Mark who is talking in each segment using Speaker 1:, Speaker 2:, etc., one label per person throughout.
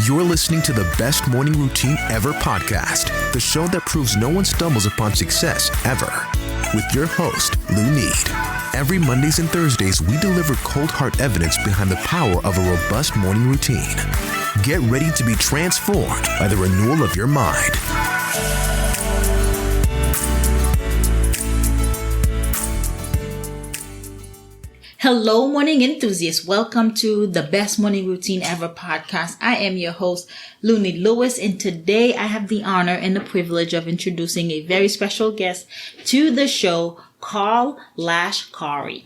Speaker 1: You're listening to the Best Morning Routine Ever podcast, the show that proves no one stumbles upon success ever. With your host, Lou Need. Every Mondays and Thursdays, we deliver cold hard evidence behind the power of a robust morning routine. Get ready to be transformed by the renewal of your mind.
Speaker 2: Hello, morning enthusiasts. Welcome to the Best Morning Routine Ever podcast. I am your host, Looney Lewis, and today I have the honor and the privilege of introducing a very special guest to the show, Karl Lashkari.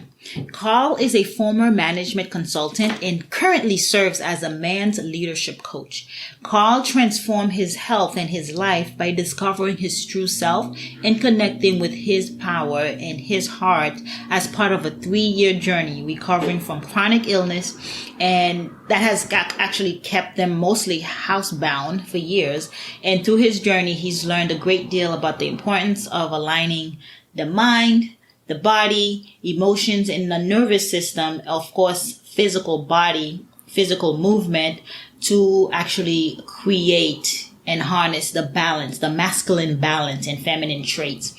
Speaker 2: Karl is a former management consultant and currently serves as a man's leadership coach. Karl transformed his health and his life by discovering his true self and connecting with his power and his heart as part of a 3-year journey recovering from chronic illness, and that has actually kept them mostly housebound for years. And through his journey, he's learned a great deal about the importance of aligning the mind, the body, emotions, and the nervous system, of course, physical body, physical movement, to actually create and harness the balance, the masculine balance and feminine traits,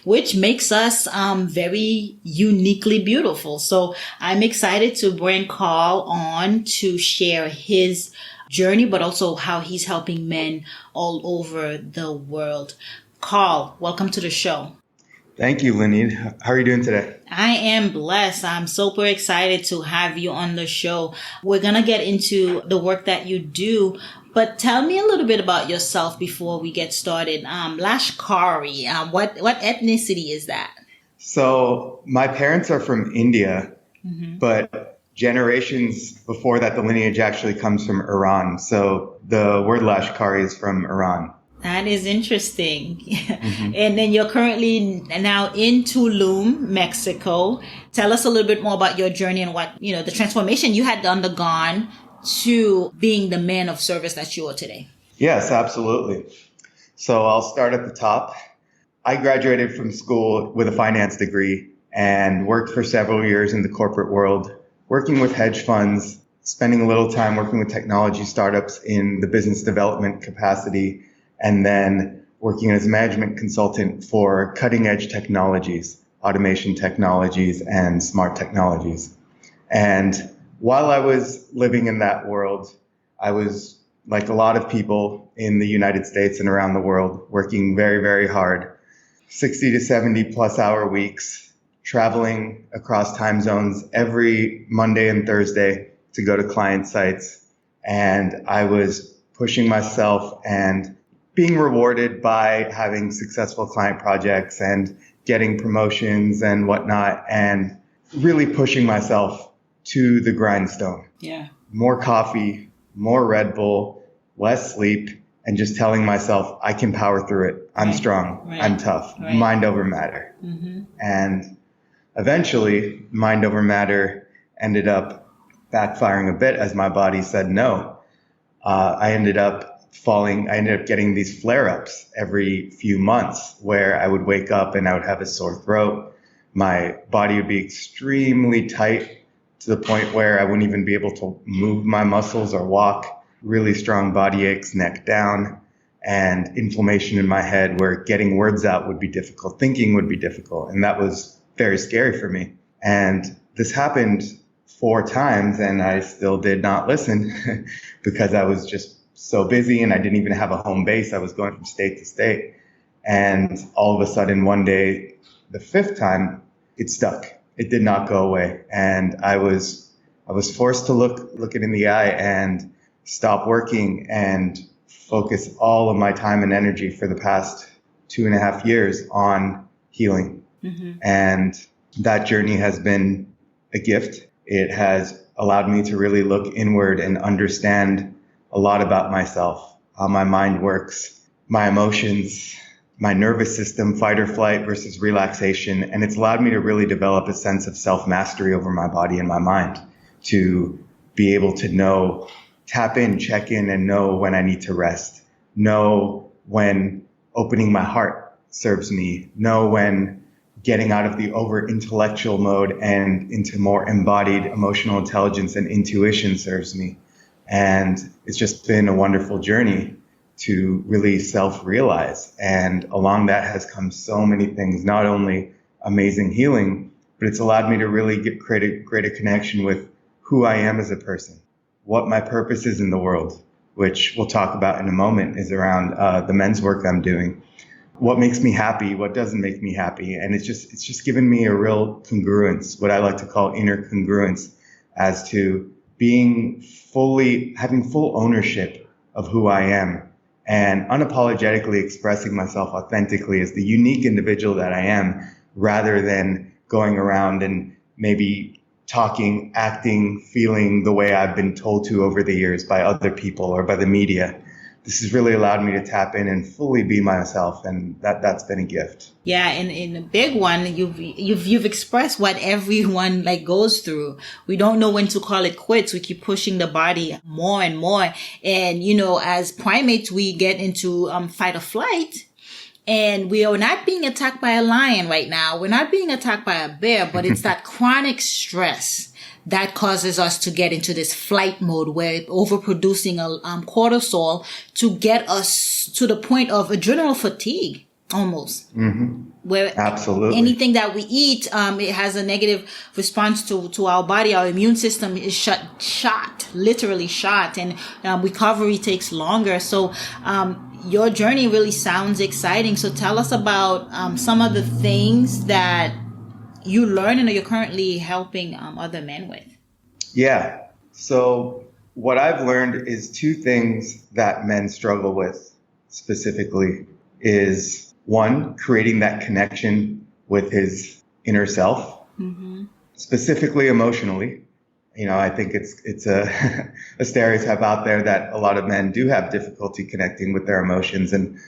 Speaker 2: which makes us very uniquely beautiful. So I'm excited to bring Karl on to share his journey, but also how he's helping men all over the world. Karl, welcome to the show.
Speaker 3: Thank you, Lenny. How are you doing today?
Speaker 2: I am blessed. I'm super excited to have you on the show. We're going to get into the work that you do, but tell me a little bit about yourself before we get started. Lashkari, what ethnicity is that?
Speaker 3: So my parents are from India, but generations before that, the lineage actually comes from Iran. So the word Lashkari is from Iran.
Speaker 2: That is interesting. And then you're currently now in Tulum, Mexico. Tell us a little bit more about your journey and what, the transformation you had undergone to being the man of service that you are today.
Speaker 3: Yes, absolutely. So I'll start at the top. I graduated from school with a finance degree and worked for several years in the corporate world, working with hedge funds, spending a little time working with technology startups in the business development capacity, and then working as a management consultant for cutting edge technologies, automation technologies, and smart technologies. And while I was living in that world, I was, like a lot of people in the United States and around the world, working very, very hard, 60 to 70 plus hour weeks, traveling across time zones every Monday and Thursday to go to client sites. And I was pushing myself and being rewarded by having successful client projects and getting promotions and whatnot, and really pushing myself to the grindstone.
Speaker 2: Yeah.
Speaker 3: More coffee, more Red Bull, less sleep, and just telling myself I can power through it. I'm strong. I'm tough. Mind over matter. And eventually, mind over matter ended up backfiring a bit as my body said no. I ended up getting these flare-ups every few months where I would wake up and I would have a sore throat. My body would be extremely tight to the point where I wouldn't even be able to move my muscles or walk. Really strong body aches, neck down, and inflammation in my head where getting words out would be difficult, thinking would be difficult. And that was very scary for me. And this happened 4 times and I still did not listen because I was just so busy and I didn't even have a home base. I was going from state to state. And all of a sudden one day, the 5th time, it stuck. It did not go away. And I was forced to look it in the eye and stop working and focus all of my time and energy for the past 2.5 years on healing. And that journey has been a gift. It has allowed me to really look inward and understand a lot about myself, how my mind works, my emotions, my nervous system, fight or flight versus relaxation. And it's allowed me to really develop a sense of self-mastery over my body and my mind, to be able to know, tap in, check in, and know when I need to rest, know when opening my heart serves me, know when getting out of the over-intellectual mode and into more embodied emotional intelligence and intuition serves me. And it's just been a wonderful journey to really self-realize. And along that has come so many things, not only amazing healing, but it's allowed me to really create a greater connection with who I am as a person, what my purpose is in the world, which we'll talk about in a moment, is around the men's work I'm doing. What makes me happy, what doesn't make me happy. And it's just given me a real congruence, what I like to call inner congruence, as to having full ownership of who I am and unapologetically expressing myself authentically as the unique individual that I am, rather than going around and maybe talking, acting, feeling the way I've been told to over the years by other people or by the media. This has really allowed me to tap in and fully be myself, and that's been a gift.
Speaker 2: Yeah, and in a big one, you've expressed what everyone goes through. We don't know when to call it quits. We keep pushing the body more and more, and as primates, we get into fight or flight. And we are not being attacked by a lion right now. We're not being attacked by a bear, but it's that chronic stress that causes us to get into this flight mode where overproducing cortisol to get us to the point of adrenal fatigue almost.
Speaker 3: Mm-hmm.
Speaker 2: Where
Speaker 3: absolutely
Speaker 2: anything that we eat, it has a negative response to our body. Our immune system is literally shot, and recovery takes longer. So, your journey really sounds exciting. So tell us about some of the things that you learn and you're currently helping other men with.
Speaker 3: Yeah. So what I've learned is two things that men struggle with specifically is, one, creating that connection with his inner self, specifically emotionally. I think it's a stereotype out there that a lot of men do have difficulty connecting with their emotions. And,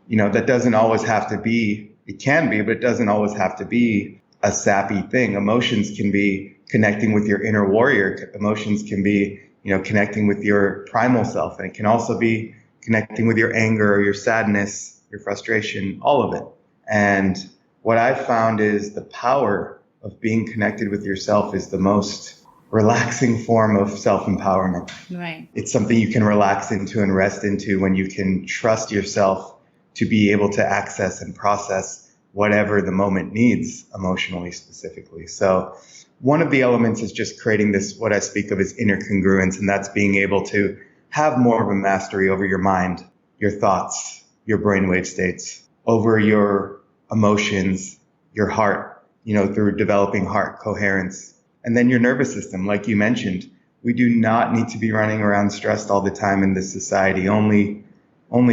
Speaker 3: that doesn't always have to be, it can be, but it doesn't always have to be a sappy thing. Emotions can be connecting with your inner warrior. Emotions can be, connecting with your primal self. And it can also be connecting with your anger or your sadness, your frustration, all of it. And what I've found is the power of being connected with yourself is the most relaxing form of self-empowerment.
Speaker 2: Right.
Speaker 3: It's something you can relax into and rest into when you can trust yourself to be able to access and process whatever the moment needs emotionally specifically. So one of the elements is just creating this, what I speak of as inner congruence, and that's being able to have more of a mastery over your mind, your thoughts, your brainwave states, over your emotions, your heart, through developing heart coherence. And then your nervous system, like you mentioned, we do not need to be running around stressed all the time in this society, only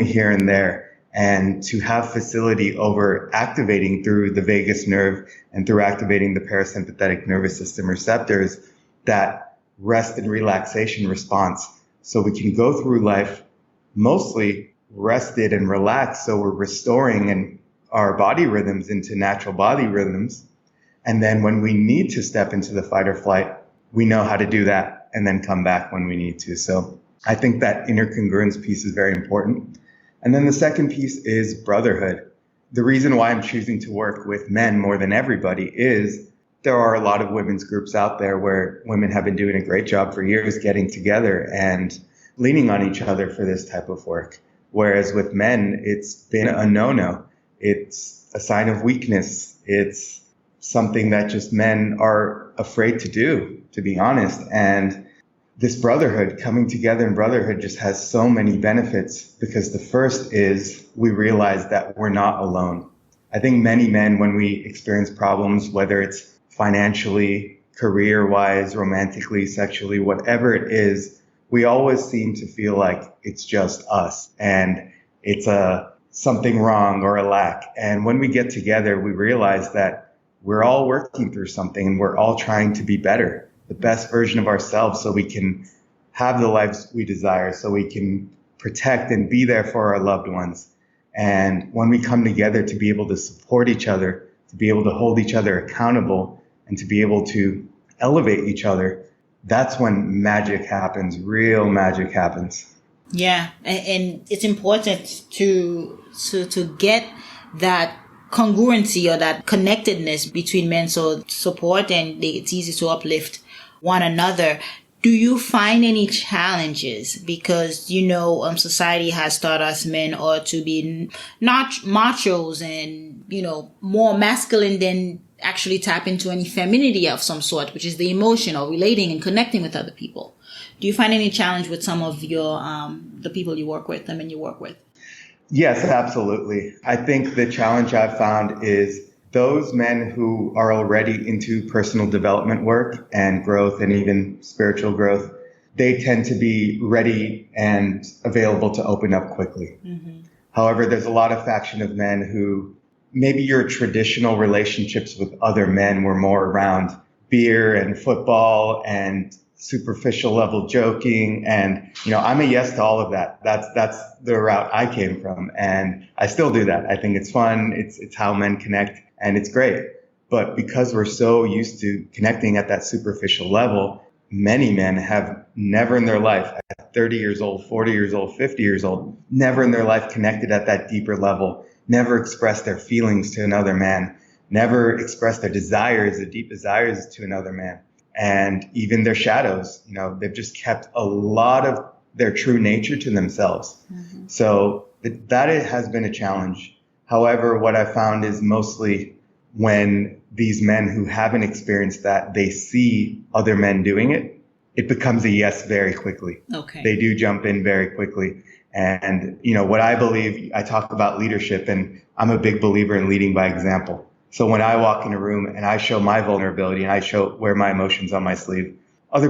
Speaker 3: here and there. And to have facility over activating through the vagus nerve and through activating the parasympathetic nervous system receptors, that rest and relaxation response. So we can go through life mostly rested and relaxed. So we're restoring our body rhythms into natural body rhythms. And then when we need to step into the fight or flight, we know how to do that and then come back when we need to. So I think that inner congruence piece is very important. And then the second piece is brotherhood. The reason why I'm choosing to work with men more than everybody is there are a lot of women's groups out there where women have been doing a great job for years getting together and leaning on each other for this type of work. Whereas with men, it's been a no-no. It's a sign of weakness. It's something that just men are afraid to do, to be honest. And this brotherhood, coming together in brotherhood, just has so many benefits, because the first is we realize that we're not alone. I think many men, when we experience problems, whether it's financially, career-wise, romantically, sexually, whatever it is, we always seem to feel like it's just us and it's something wrong or a lack. And when we get together, we realize that we're all working through something and we're all trying to be better, the best version of ourselves, so we can have the lives we desire, so we can protect and be there for our loved ones. And when we come together to be able to support each other, to be able to hold each other accountable, and to be able to elevate each other, that's when magic happens, real magic happens.
Speaker 2: Yeah, and it's important to get that congruency or that connectedness between men, so support and it's easy to uplift one another. Do you find any challenges? Because, society has taught us men ought to be not machos and, more masculine than actually tap into any femininity of some sort, which is the emotion or relating and connecting with other people. Do you find any challenge with some of your, the people you work with, the men you work with?
Speaker 3: Yes, absolutely. I think the challenge I've found is those men who are already into personal development work and growth and even spiritual growth, they tend to be ready and available to open up quickly. Mm-hmm. However, there's a lot of faction of men who maybe your traditional relationships with other men were more around beer and football and superficial level joking. And, I'm a yes to all of that. That's the route I came from. And I still do that. I think it's fun. It's how men connect. And it's great. But because we're so used to connecting at that superficial level, many men have never in their life, at 30 years old, 40 years old, 50 years old, never in their life connected at that deeper level, never expressed their feelings to another man, never expressed their desires, their deep desires to another man. And even their shadows, they've just kept a lot of their true nature to themselves. Mm-hmm. So that has been a challenge. However, what I found is mostly when these men who haven't experienced that, they see other men doing it, it becomes a yes very quickly. Okay. They do jump in very quickly. And, what I believe, I talk about leadership, and I'm a big believer in leading by example. So when I walk in a room and I show my vulnerability and I wear my emotions on my sleeve, other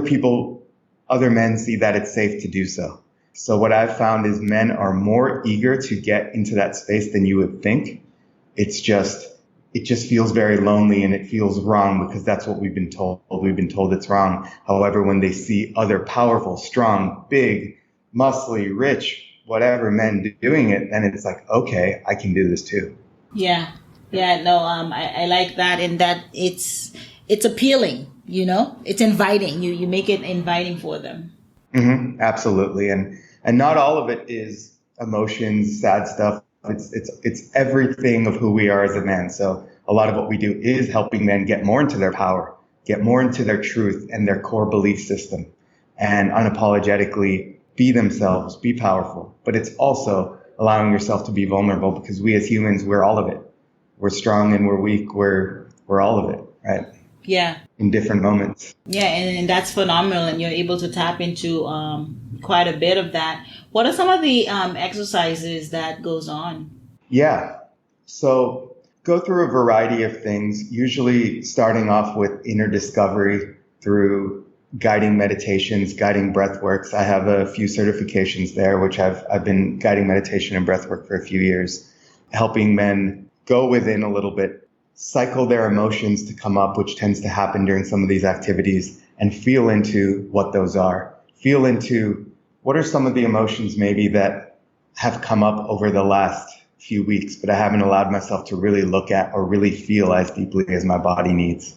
Speaker 3: men see that it's safe to do so. So what I've found is men are more eager to get into that space than you would think. It just feels very lonely and it feels wrong because that's what we've been told. We've been told it's wrong. However, when they see other powerful, strong, big, muscly, rich, whatever men doing it, then it's like, okay, I can do this too.
Speaker 2: Yeah. No, I like that, and that it's appealing, it's inviting. You make it inviting for them.
Speaker 3: Mm-hmm, absolutely. And not all of it is emotions, sad stuff. It's everything of who we are as a man. So a lot of what we do is helping men get more into their power, get more into their truth and their core belief system, and unapologetically be themselves, be powerful. But it's also allowing yourself to be vulnerable, because we as humans, we're all of it. We're strong and we're weak. We're all of it, right?
Speaker 2: Yeah.
Speaker 3: In different moments.
Speaker 2: Yeah, and that's phenomenal, and you're able to tap into quite a bit of that. What are some of the exercises that goes on?
Speaker 3: Yeah. So go through a variety of things, usually starting off with inner discovery through guiding meditations, guiding breath works. I have a few certifications there, which I've been guiding meditation and breath work for a few years, helping men go within a little bit, cycle their emotions to come up, which tends to happen during some of these activities, and feel into what those are. Feel into what are some of the emotions maybe that have come up over the last few weeks, but I haven't allowed myself to really look at or really feel as deeply as my body needs.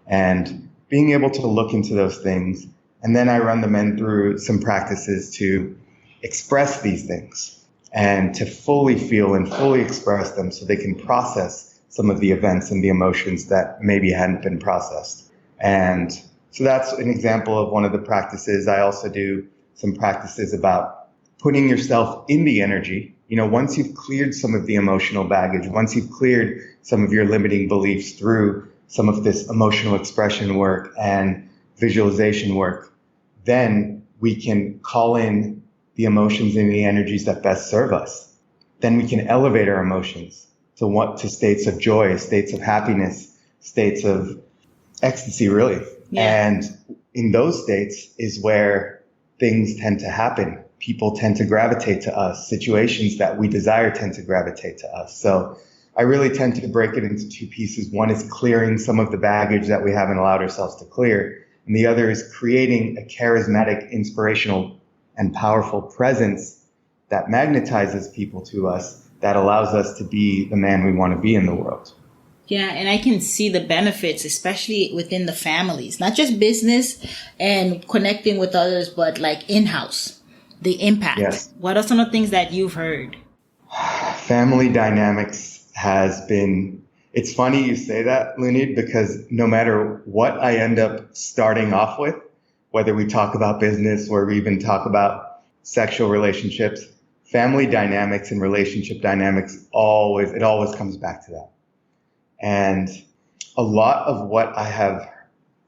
Speaker 3: And being able to look into those things. And then I run the men through some practices to express these things and to fully feel and fully express them so they can process some of the events and the emotions that maybe hadn't been processed. And so that's an example of one of the practices. I also do some practices about putting yourself in the energy. Once you've cleared some of the emotional baggage, once you've cleared some of your limiting beliefs through some of this emotional expression work and visualization work, then we can call in the emotions and the energies that best serve us. Then we can elevate our emotions to states of joy, states of happiness, states of ecstasy, really. Yeah. And in those states is where things tend to happen. People tend to gravitate to us. Situations that we desire tend to gravitate to us. So I really tend to break it into two pieces. One is clearing some of the baggage that we haven't allowed ourselves to clear. And the other is creating a charismatic, inspirational, and powerful presence that magnetizes people to us, that allows us to be the man we want to be in the world.
Speaker 2: Yeah, and I can see the benefits, especially within the families, not just business and connecting with others, but like in-house, the impact. Yes. What are some of the things that you've heard?
Speaker 3: Family dynamics has been, it's funny you say that, Lunid, because no matter what I end up starting off with, whether we talk about business or we even talk about sexual relationships, family dynamics and relationship dynamics, it always comes back to that. And a lot of what I have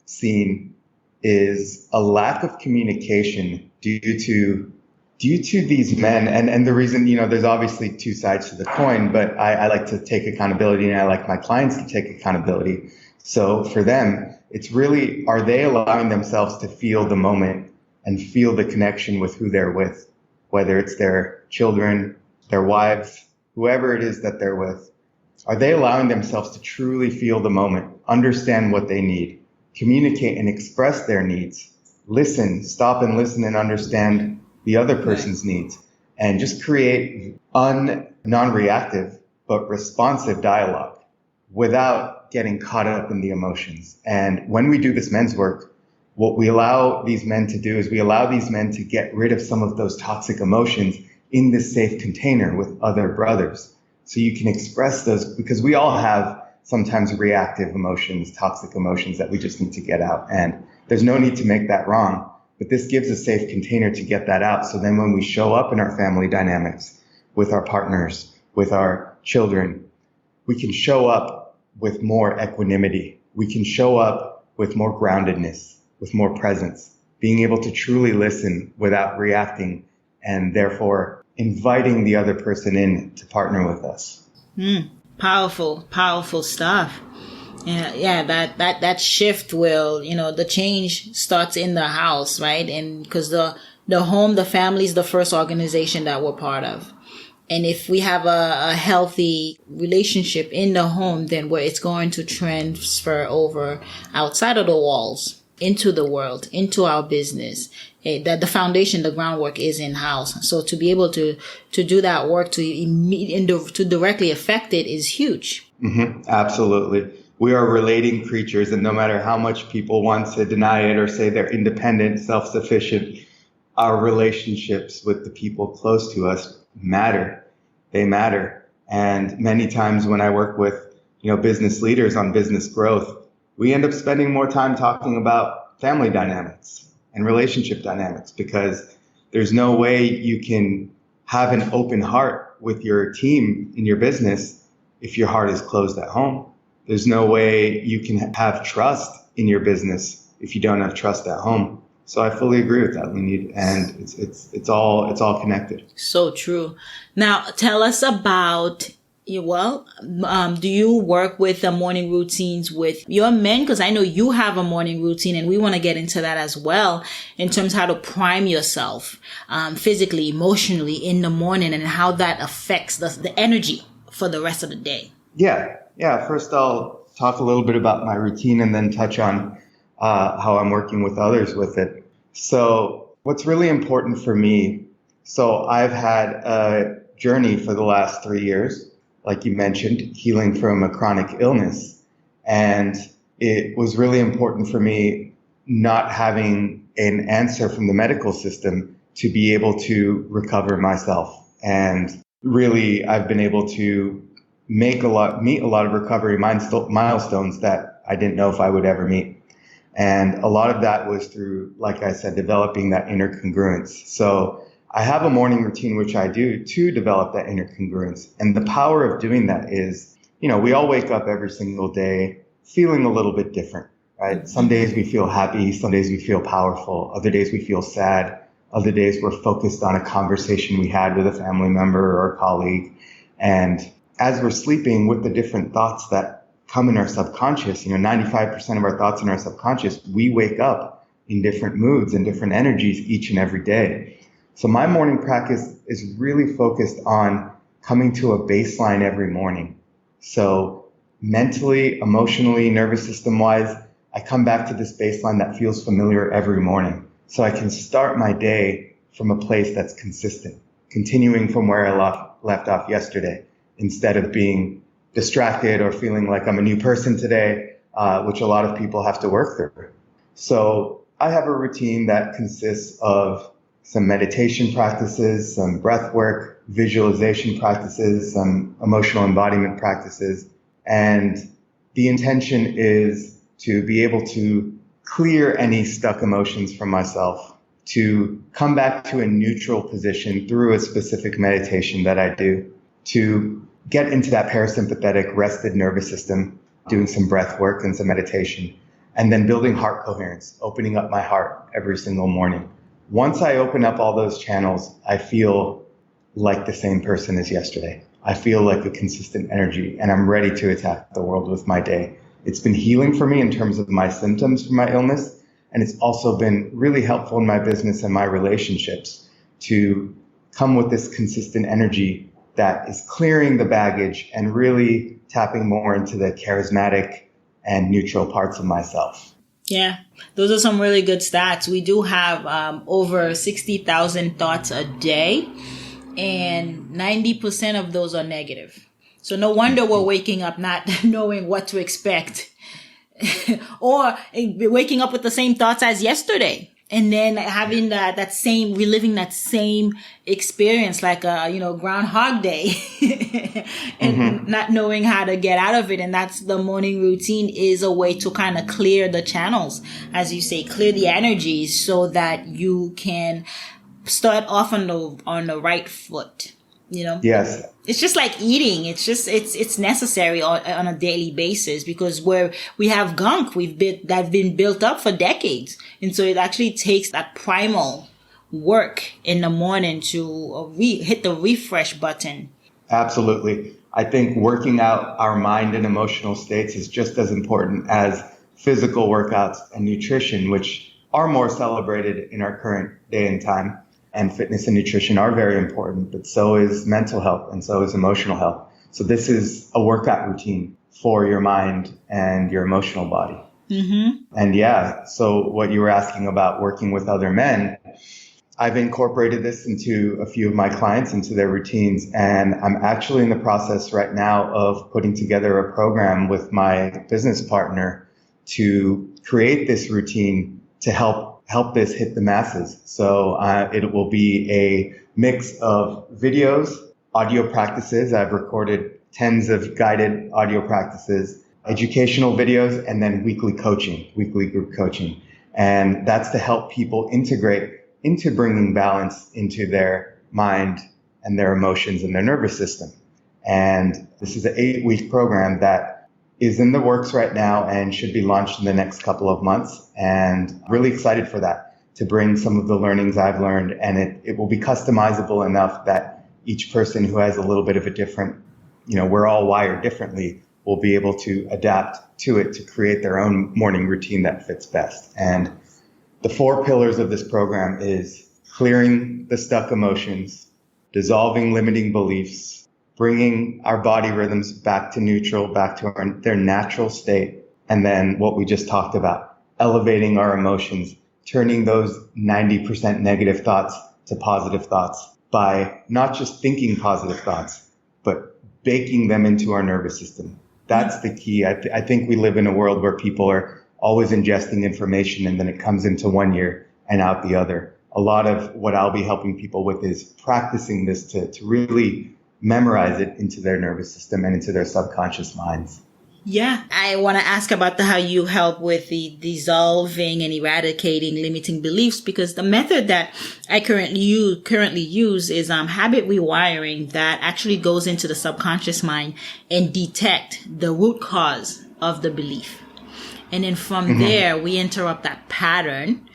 Speaker 3: seen is a lack of communication due to these men. And the reason, there's obviously two sides to the coin, but I like to take accountability and I like my clients to take accountability. So for them, it's really, are they allowing themselves to feel the moment and feel the connection with who they're with, whether it's their children, their wives, whoever it is that they're with? Are they allowing themselves to truly feel the moment, understand what they need, communicate and express their needs, stop and listen and understand the other person's needs, and just create non-reactive but responsive dialogue without getting caught up in the emotions? And when we do this men's work, what we allow these men to do is we allow these men to get rid of some of those toxic emotions in this safe container with other brothers. So you can express those, because we all have sometimes reactive emotions, toxic emotions that we just need to get out. And there's no need to make that wrong, but this gives a safe container to get that out. So then when we show up in our family dynamics with our partners, with our children, we can show up with more equanimity. We can show up with more groundedness, with more presence, being able to truly listen without reacting, and therefore inviting the other person in to partner with us.
Speaker 2: Powerful stuff. Yeah, that shift will, the change starts in the house, right? And because the home, the family is the first organization that we're part of. And if we have a healthy relationship in the home, then where it's going to transfer over outside of the walls, into the world, into our business. That the foundation, the groundwork is in house. So to be able to do that work to directly affect it is huge.
Speaker 3: Mm-hmm. Absolutely. We are relating creatures, and no matter how much people want to deny it or say they're independent, self-sufficient, our relationships with the people close to us matter. They matter. And many times when I work with, business leaders on business growth, we end up spending more time talking about family dynamics and relationship dynamics, because there's no way you can have an open heart with your team in your business if your heart is closed at home. There's no way you can have trust in your business if you don't have trust at home. So I fully agree with that, Lunid, and it's all connected.
Speaker 2: So true. Now tell us about, do you work with the morning routines with your men? Because I know you have a morning routine, and we want to get into that as well, in terms of how to prime yourself physically, emotionally in the morning, and how that affects the energy for the rest of the day.
Speaker 3: Yeah. First, I'll talk a little bit about my routine and then touch on how I'm working with others with it. So what's really important for me, so I've had a journey for the last 3 years, like you mentioned, healing from a chronic illness. And it was really important for me not having an answer from the medical system to be able to recover myself. And really, I've been able to meet a lot of recovery milestones that I didn't know if I would ever meet. And a lot of that was through, like I said, developing that inner congruence. So I have a morning routine, which I do to develop that inner congruence. And the power of doing that is, we all wake up every single day feeling a little bit different, right? Some days we feel happy. Some days we feel powerful. Other days we feel sad. Other days we're focused on a conversation we had with a family member or a colleague. And as we're sleeping, with the different thoughts that come in our subconscious, 95% of our thoughts in our subconscious, we wake up in different moods and different energies each and every day. So my morning practice is really focused on coming to a baseline every morning. So mentally, emotionally, nervous system wise, I come back to this baseline that feels familiar every morning. So I can start my day from a place that's consistent, continuing from where I left off yesterday, instead of being distracted or feeling like I'm a new person today, which a lot of people have to work through. So I have a routine that consists of some meditation practices, some breath work, visualization practices, some emotional embodiment practices. And the intention is to be able to clear any stuck emotions from myself, to come back to a neutral position through a specific meditation that I do, to get into that parasympathetic rested nervous system, doing some breath work and some meditation, and then building heart coherence, opening up my heart every single morning. Once I open up all those channels, I feel like the same person as yesterday. I feel like a consistent energy, and I'm ready to attack the world with my day. It's been healing for me in terms of my symptoms from my illness, and it's also been really helpful in my business and my relationships to come with this consistent energy that is clearing the baggage and really tapping more into the charismatic and neutral parts of myself.
Speaker 2: Yeah, those are some really good stats. We do have over 60,000 thoughts a day, and 90% of those are negative. So no wonder we're waking up not knowing what to expect or waking up with the same thoughts as yesterday. And then having reliving that same experience like a, Groundhog Day and not knowing how to get out of it. And that's the morning routine is a way to kind of clear the channels, as you say, clear the energies so that you can start off on the right foot.
Speaker 3: Yes.
Speaker 2: It's just like eating. It's necessary on a daily basis because we have gunk that's been built up for decades. And so it actually takes that primal work in the morning to hit the refresh button.
Speaker 3: Absolutely. I think working out our mind and emotional states is just as important as physical workouts and nutrition, which are more celebrated in our current day and time. And fitness and nutrition are very important, but so is mental health and so is emotional health. So this is a workout routine for your mind and your emotional body. And so what you were asking about working with other men, I've incorporated this into a few of my clients, into their routines. And I'm actually in the process right now of putting together a program with my business partner to create this routine to help this hit the masses. So it will be a mix of videos, audio practices. I've recorded tens of guided audio practices, educational videos, and then weekly group coaching. And that's to help people integrate into bringing balance into their mind and their emotions and their nervous system. And this is an 8-week program that is in the works right now and should be launched in the next couple of months. And I'm really excited for that, to bring some of the learnings I've learned. And it will be customizable enough that each person who has a little bit of a different, we're all wired differently, will be able to adapt to it to create their own morning routine that fits best. And the 4 pillars of this program is clearing the stuck emotions, dissolving limiting beliefs, bringing our body rhythms back to neutral, back to their natural state. And then what we just talked about, elevating our emotions, turning those 90% negative thoughts to positive thoughts by not just thinking positive thoughts, but baking them into our nervous system. That's the key. I think we live in a world where people are always ingesting information and then it comes into one ear and out the other. A lot of what I'll be helping people with is practicing this to really memorize it into their nervous system and into their subconscious minds.
Speaker 2: Yeah, I want to ask about how you help with the dissolving and eradicating limiting beliefs, because the method that I currently use is habit rewiring that actually goes into the subconscious mind and detect the root cause of the belief. And then from there, we interrupt that pattern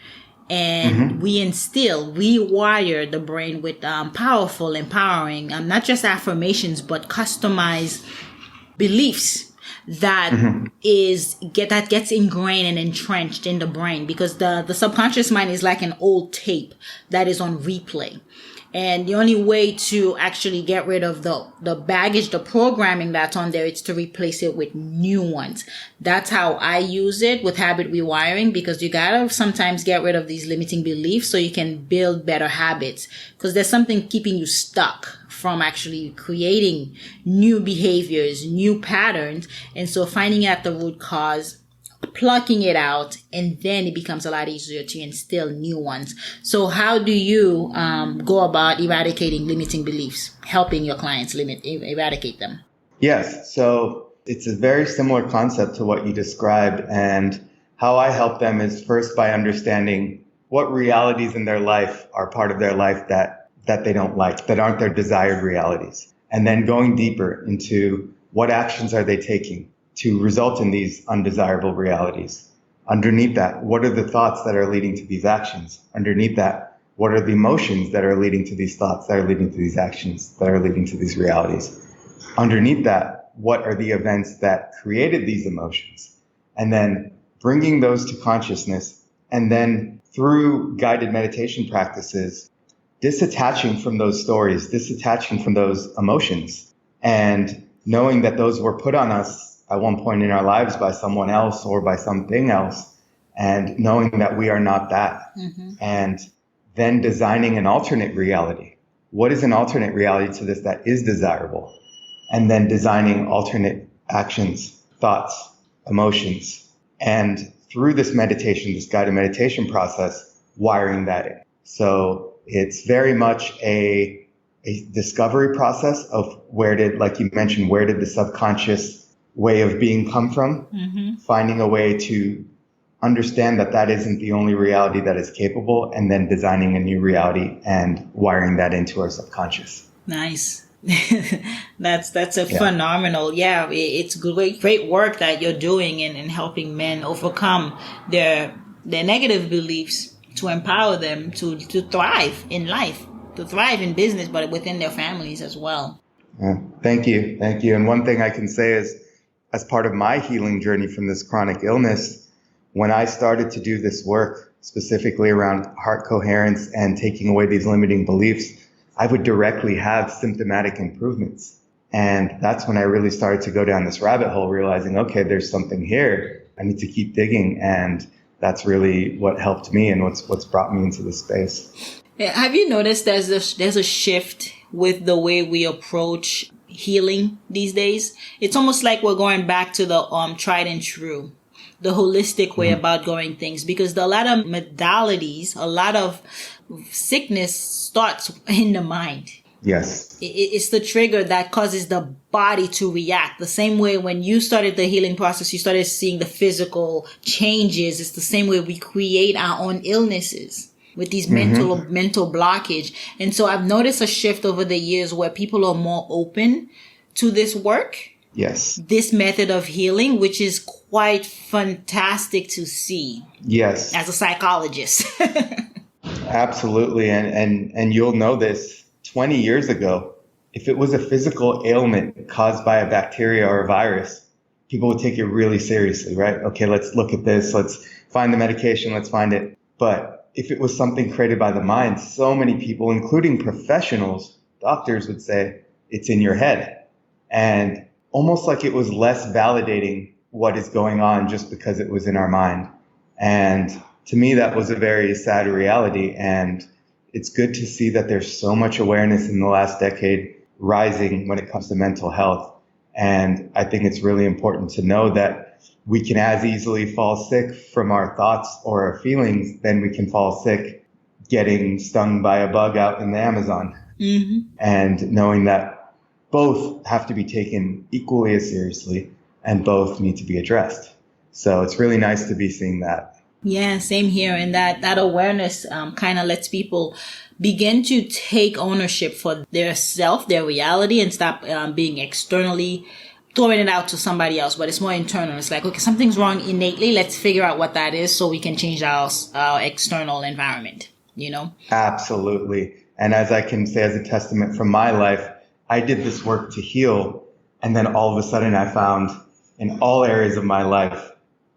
Speaker 2: and we rewire the brain with powerful, empowering, not just affirmations, but customized beliefs that gets ingrained and entrenched in the brain, because the subconscious mind is like an old tape that is on replay. And the only way to actually get rid of the baggage, the programming that's on there, is to replace it with new ones. That's how I use it with habit rewiring, because you gotta sometimes get rid of these limiting beliefs so you can build better habits, because there's something keeping you stuck from actually creating new behaviors, new patterns. And so finding out the root cause, plucking it out, and then it becomes a lot easier to instill new ones. So how do you go about eradicating limiting beliefs, helping your clients eradicate them?
Speaker 3: Yes. So it's a very similar concept to what you described. And how I help them is first by understanding what realities in their life are part of their life that they don't like, that aren't their desired realities. And then going deeper into what actions are they taking to result in these undesirable realities. Underneath that, what are the thoughts that are leading to these actions? Underneath that, what are the emotions that are leading to these thoughts, that are leading to these actions, that are leading to these realities? Underneath that, what are the events that created these emotions? And then bringing those to consciousness, and then through guided meditation practices, disattaching from those stories, disattaching from those emotions, and knowing that those were put on us at one point in our lives by someone else or by something else, and knowing that we are not that. And then designing an alternate reality. What is an alternate reality to this that is desirable? And then designing alternate actions, thoughts, emotions. And through this meditation, this guided meditation process, wiring that in. So it's very much a discovery process of like you mentioned, where did the subconscious way of being come from? Finding a way to understand that isn't the only reality that is capable, and then designing a new reality and wiring that into our subconscious.
Speaker 2: Nice. That's phenomenal. Yeah, it's great work that you're doing in helping men overcome their negative beliefs to empower them to thrive in life, to thrive in business, but within their families as well.
Speaker 3: Thank you. And one thing I can say is, as part of my healing journey from this chronic illness, when I started to do this work specifically around heart coherence and taking away these limiting beliefs, I would directly have symptomatic improvements. And that's when I really started to go down this rabbit hole, realizing, okay, there's something here. I need to keep digging. And that's really what helped me and what's brought me into this space.
Speaker 2: Have you noticed there's a shift with the way we approach healing these days? It's almost like we're going back to the tried and true, the holistic way about going things, because a lot of modalities, a lot of sickness starts in the mind.
Speaker 3: Yes.
Speaker 2: It's the trigger that causes the body to react. The same way when you started the healing process, you started seeing the physical changes. It's the same way we create our own illnesses with these mental blockage. And so I've noticed a shift over the years where people are more open to this work.
Speaker 3: Yes.
Speaker 2: This method of healing, which is quite fantastic to see.
Speaker 3: Yes.
Speaker 2: As a psychologist.
Speaker 3: Absolutely. And you'll know this. 20 years ago, if it was a physical ailment caused by a bacteria or a virus, people would take it really seriously, right? Okay, let's look at this. Let's find the medication. Let's find it. But if it was something created by the mind, so many people, including professionals, doctors, would say it's in your head. And almost like it was less validating what is going on just because it was in our mind. And to me, that was a very sad reality. And it's good to see that there's so much awareness in the last decade rising when it comes to mental health. And I think it's really important to know that we can as easily fall sick from our thoughts or our feelings than we can fall sick getting stung by a bug out in the Amazon. And knowing that both have to be taken equally as seriously and both need to be addressed. So it's really nice to be seeing that.
Speaker 2: Yeah, same here. And that awareness kind of lets people begin to take ownership for their self, their reality, and stop being externally throwing it out to somebody else. But it's more internal. It's like, okay, something's wrong innately. Let's figure out what that is so we can change our external environment, you know?
Speaker 3: Absolutely. And as I can say as a testament from my life, I did this work to heal. And then all of a sudden I found in all areas of my life,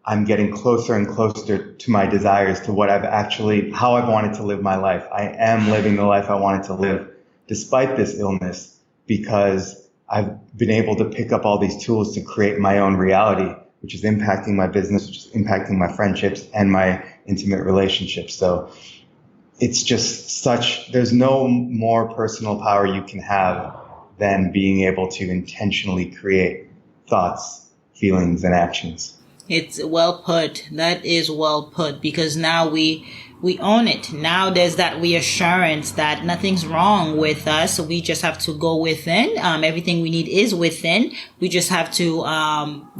Speaker 3: I'm getting closer and closer to my desires, to what how I've wanted to live my life. I am living the life I wanted to live despite this illness, because I've been able to pick up all these tools to create my own reality, which is impacting my business, which is impacting my friendships and my intimate relationships. So it's just there's no more personal power you can have than being able to intentionally create thoughts, feelings, and actions.
Speaker 2: It's well put. That is well put, because now we we own it. Now there's that reassurance that nothing's wrong with us. So we just have to go within. Everything we need is within. We just have to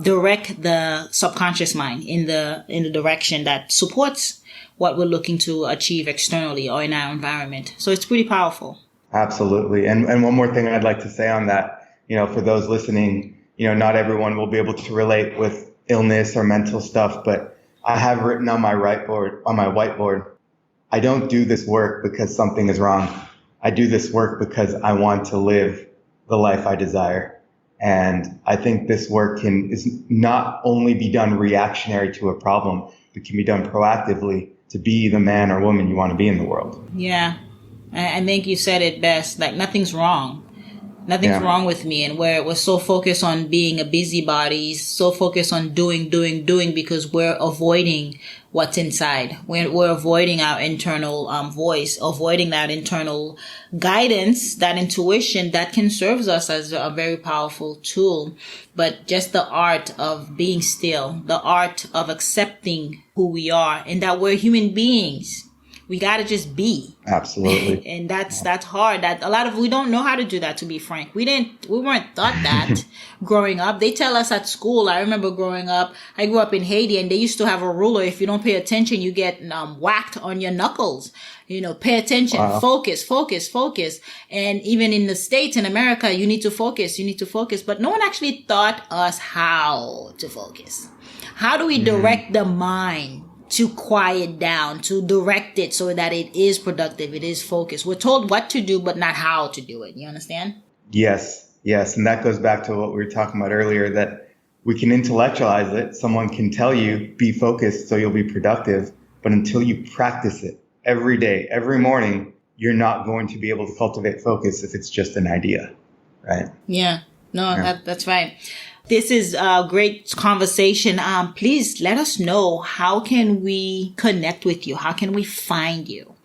Speaker 2: direct the subconscious mind in the direction that supports what we're looking to achieve externally or in our environment. So it's pretty powerful.
Speaker 3: Absolutely. And one more thing I'd like to say on that, for those listening, not everyone will be able to relate with illness or mental stuff, but I have written on my whiteboard, I don't do this work because something is wrong. I do this work because I want to live the life I desire. And I think this work is not only be done reactionary to a problem, but can be done proactively to be the man or woman you want to be in the world.
Speaker 2: Yeah. I think you said it best. Like, nothing's wrong. Nothing's wrong with me. And we're so focused on being a busybody, so focused on doing, because we're avoiding what's inside. We're avoiding our internal voice, avoiding that internal guidance, that intuition that can serve us as a very powerful tool. But just the art of being still, the art of accepting who we are and that we're human beings. We got to just be.
Speaker 3: Absolutely.
Speaker 2: And that's hard. We don't know how to do that, to be frank. We weren't taught that growing up. They tell us at school. I remember growing up, I grew up in Haiti, and they used to have a ruler. If you don't pay attention, you get whacked on your knuckles. Pay attention, wow. focus. And even in the States, in America, you need to focus. But no one actually taught us how to focus. How do we direct the mind to quiet down, to direct it so that it is productive, it is focused? We're told what to do, but not how to do it. You understand?
Speaker 3: Yes. And that goes back to what we were talking about earlier, that we can intellectualize it. Someone can tell you, be focused so you'll be productive. But until you practice it every day, every morning, you're not going to be able to cultivate focus if it's just an idea, right?
Speaker 2: Yeah. No, that's right. This is a great conversation. Please let us know, how can we connect with you? How can we find you?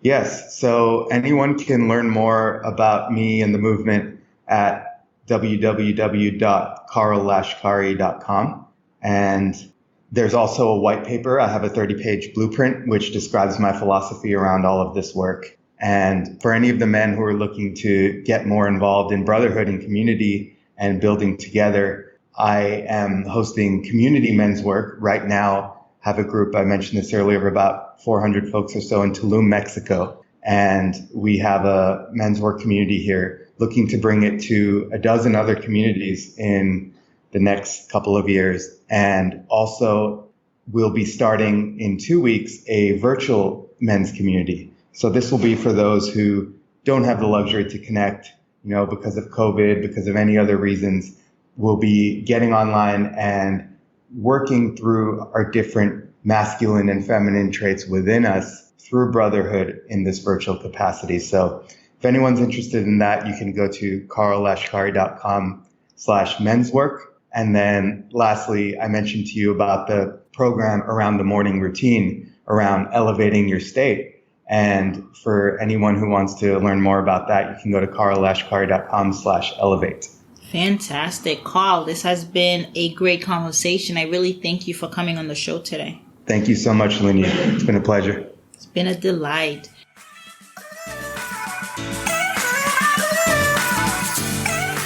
Speaker 3: Yes. So anyone can learn more about me and the movement at www.karllashkari.com. And there's also a white paper. I have a 30-page blueprint, which describes my philosophy around all of this work. And for any of the men who are looking to get more involved in brotherhood and community and building together, I am hosting community men's work right now. Have a group, I mentioned this earlier, of about 400 folks or so in Tulum, Mexico. And we have a men's work community here, looking to bring it to a dozen other communities in the next couple of years. And also we'll be starting in 2 weeks a virtual men's community. So this will be for those who don't have the luxury to connect, because of COVID, because of any other reasons. We'll be getting online and working through our different masculine and feminine traits within us through brotherhood in this virtual capacity. So if anyone's interested in that, you can go to karllashkari.com/menswork. And then lastly, I mentioned to you about the program around the morning routine, around elevating your state. And for anyone who wants to learn more about that, you can go to karllashkari.com/elevate.
Speaker 2: Fantastic. Karl, this has been a great conversation. I really thank you for coming on the show today.
Speaker 3: Thank you so much, Lynn. It's been a pleasure.
Speaker 2: It's been a delight.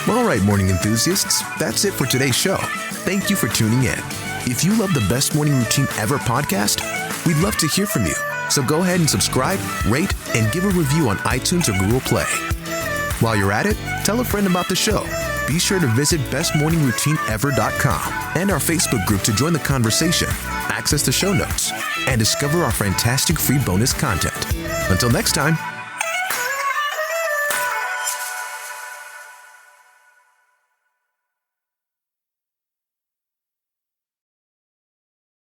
Speaker 1: All right, morning enthusiasts, that's it for today's show. Thank you for tuning in. If you love the Best Morning Routine Ever podcast, we'd love to hear from you. So go ahead and subscribe, rate, and give a review on iTunes or Google Play. While you're at it, tell a friend about the show. Be sure to visit bestmorningroutineever.com and our Facebook group to join the conversation, access the show notes, and discover our fantastic free bonus content. Until next time,